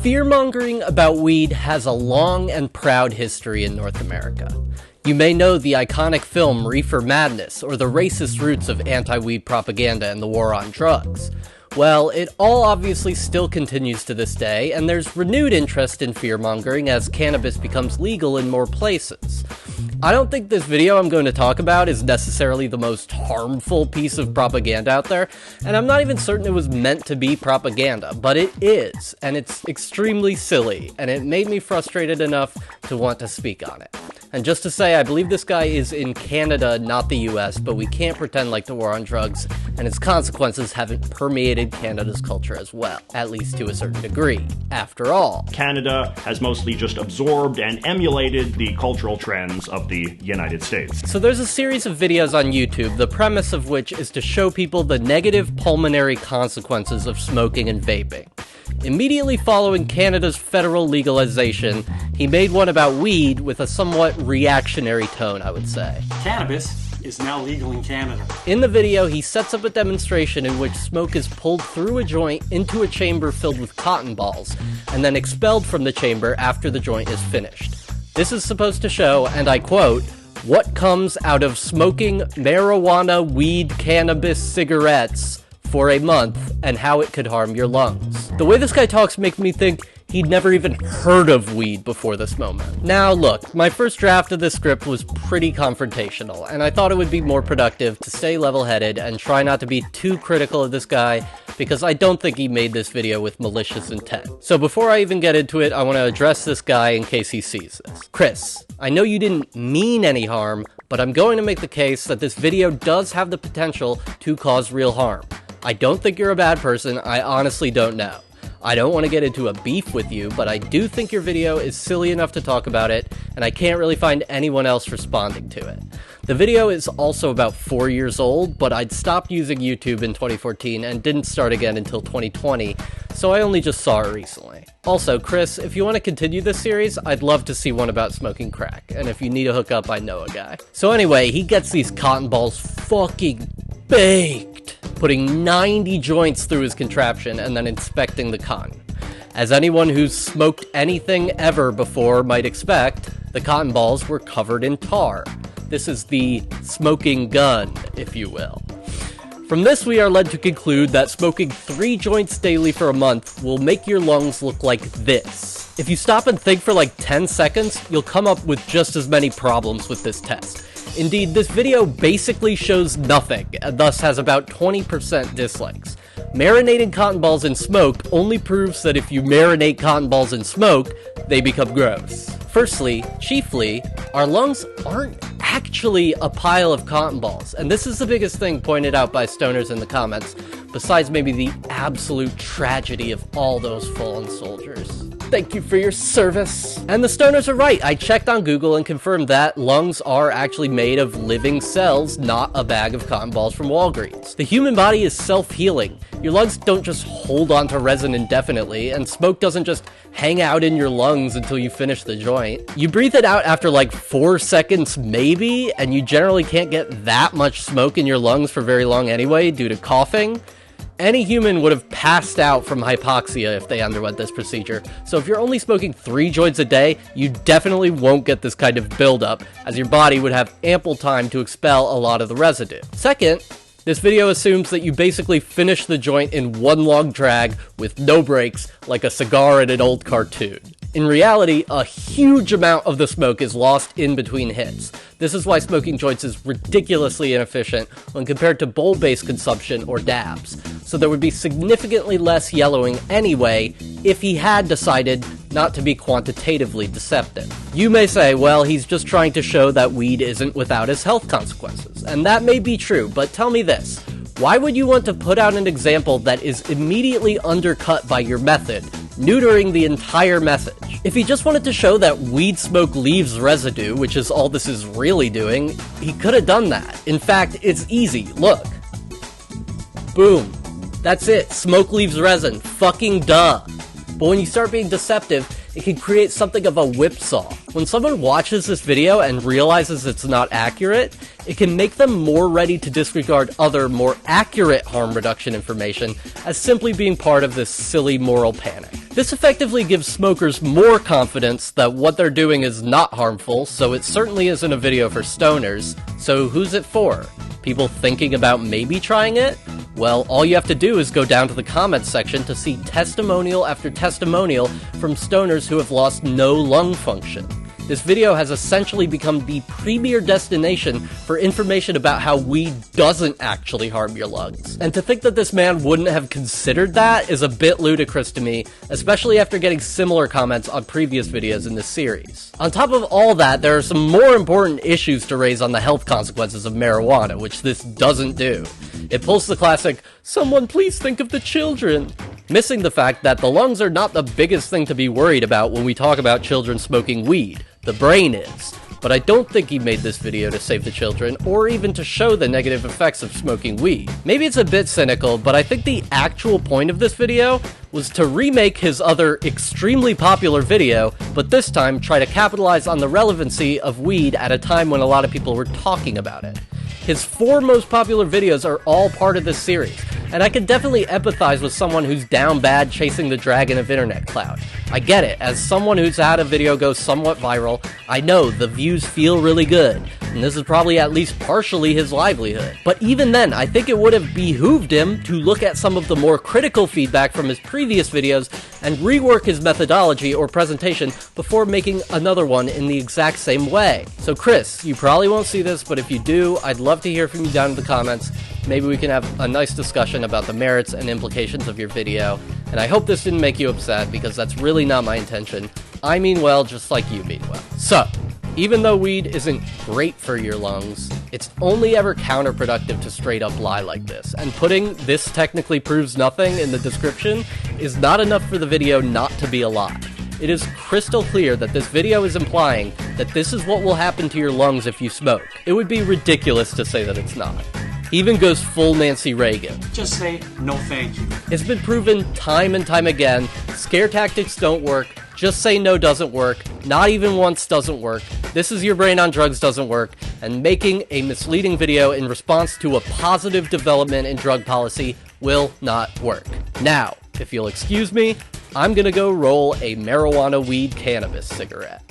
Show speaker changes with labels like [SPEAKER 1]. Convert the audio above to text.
[SPEAKER 1] Fear-mongering about weed has a long and proud history in North America. You may know the iconic film Reefer Madness, or the racist roots of anti-weed propaganda and the war on drugs. Well, it all obviously still continues to this day, and there's renewed interest in fear-mongering as cannabis becomes legal in more places. I don't think this video I'm going to talk about is necessarily the most harmful piece of propaganda out there, and I'm not even certain it was meant to be propaganda, but it is, and it's extremely silly, and it made me frustrated enough to want to speak on it. And just to say, I believe this guy is in Canada, not the US, but we can't pretend like the war on drugs and its consequences haven't permeated Canada's culture as well, at least to a certain degree. After all,
[SPEAKER 2] Canada has mostly just absorbed and emulated the cultural trends of the United States.
[SPEAKER 1] So there's a series of videos on YouTube, the premise of which is to show people the negative pulmonary consequences of smoking and vaping. Immediately following Canada's federal legalization, he made one about weed with a somewhat reactionary tone, I would say.
[SPEAKER 3] Cannabis is now legal in Canada.
[SPEAKER 1] In the video, he sets up a demonstration in which smoke is pulled through a joint into a chamber filled with cotton balls, and then expelled from the chamber after the joint is finished. This is supposed to show, and I quote, what comes out of smoking marijuana, weed, cannabis, cigarettes for a month, and how it could harm your lungs. The way this guy talks makes me think he'd never even heard of weed before this moment. Now look, my first draft of this script was pretty confrontational, and I thought it would be more productive to stay level-headed and try not to be too critical of this guy, because I don't think he made this video with malicious intent. So before I even get into it, I want to address this guy in case he sees this. Chris, I know you didn't mean any harm, but I'm going to make the case that this video does have the potential to cause real harm. I don't think you're a bad person, I honestly don't know. I don't want to get into a beef with you, but I do think your video is silly enough to talk about it, and I can't really find anyone else responding to it. The video is also about 4 years old, but I'd stopped using YouTube in 2014 and didn't start again until 2020, so I only just saw it recently. Also, Chris, if you want to continue this series, I'd love to see one about smoking crack, and if you need a hookup, I know a guy. So anyway, he gets these cotton balls fucking baked, putting 90 joints through his contraption and then inspecting the cotton. As anyone who's smoked anything ever before might expect, the cotton balls were covered in tar. This is the smoking gun, if you will. From this, we are led to conclude that smoking 3 joints daily for a month will make your lungs look like this. If you stop and think for like 10 seconds, you'll come up with just as many problems with this test. Indeed, this video basically shows nothing, and thus has about 20% dislikes. Marinating cotton balls in smoke only proves that if you marinate cotton balls in smoke, they become gross. Firstly, chiefly, our lungs aren't actually a pile of cotton balls, and this is the biggest thing pointed out by stoners in the comments, besides maybe the absolute tragedy of all those fallen soldiers. Thank you for your service. And the stoners are right. I checked on Google and confirmed that lungs are actually made of living cells, not a bag of cotton balls from Walgreens. The human body is self-healing. Your lungs don't just hold onto resin indefinitely, and smoke doesn't just hang out in your lungs until you finish the joint. You breathe it out after like 4 seconds maybe, and you generally can't get that much smoke in your lungs for very long anyway due to coughing. Any human would have passed out from hypoxia if they underwent this procedure, so if you're only smoking 3 joints a day, you definitely won't get this kind of buildup, as your body would have ample time to expel a lot of the residue. Second, this video assumes that you basically finish the joint in one long drag with no breaks, like a cigar in an old cartoon. In reality, a huge amount of the smoke is lost in between hits. This is why smoking joints is ridiculously inefficient when compared to bowl-based consumption or dabs. So there would be significantly less yellowing anyway if he had decided not to be quantitatively deceptive. You may say, well, he's just trying to show that weed isn't without its health consequences. And that may be true, but tell me this. Why would you want to put out an example that is immediately undercut by your method, neutering the entire message? If he just wanted to show that weed smoke leaves residue, which is all this is really doing, he could have done that. In fact, it's easy. Look. Boom. That's it. Smoke leaves resin. Fucking duh. But when you start being deceptive, it can create something of a whipsaw. When someone watches this video and realizes it's not accurate, it can make them more ready to disregard other, more accurate harm reduction information as simply being part of this silly moral panic. This effectively gives smokers more confidence that what they're doing is not harmful, so it certainly isn't a video for stoners. So who's it for? People thinking about maybe trying it? Well, all you have to do is go down to the comments section to see testimonial after testimonial from stoners who have lost no lung function. This video has essentially become the premier destination for information about how weed doesn't actually harm your lungs. And to think that this man wouldn't have considered that is a bit ludicrous to me, especially after getting similar comments on previous videos in this series. On top of all that, there are some more important issues to raise on the health consequences of marijuana, which this doesn't do. It pulls the classic, "Someone please think of the children," missing the fact that the lungs are not the biggest thing to be worried about when we talk about children smoking weed. The brain is. But I don't think he made this video to save the children, or even to show the negative effects of smoking weed. Maybe it's a bit cynical, but I think the actual point of this video was to remake his other extremely popular video, but this time try to capitalize on the relevancy of weed at a time when a lot of people were talking about it. His 4 most popular videos are all part of this series, and I can definitely empathize with someone who's down bad chasing the dragon of internet clout. I get it, as someone who's had a video go somewhat viral, I know the views feel really good, and this is probably at least partially his livelihood. But even then, I think it would have behooved him to look at some of the more critical feedback from his previous videos and rework his methodology or presentation before making another one in the exact same way. So Chris, you probably won't see this, but if you do, I'd love to hear from you down in the comments. Maybe we can have a nice discussion about the merits and implications of your video, and I hope this didn't make you upset, because that's really not my intention. I mean well, just like you mean well. So, even though weed isn't great for your lungs, it's only ever counterproductive to straight up lie like this, and putting "this technically proves nothing" in the description is not enough for the video not to be a lie. It is crystal clear that this video is implying that this is what will happen to your lungs if you smoke. It would be ridiculous to say that it's not. He even goes full Nancy Reagan.
[SPEAKER 3] Just say no thank you.
[SPEAKER 1] It's been proven time and time again, scare tactics don't work, just say no doesn't work, not even once doesn't work, this is your brain on drugs doesn't work, and making a misleading video in response to a positive development in drug policy will not work. Now, if you'll excuse me, I'm gonna go roll a marijuana weed cannabis cigarette.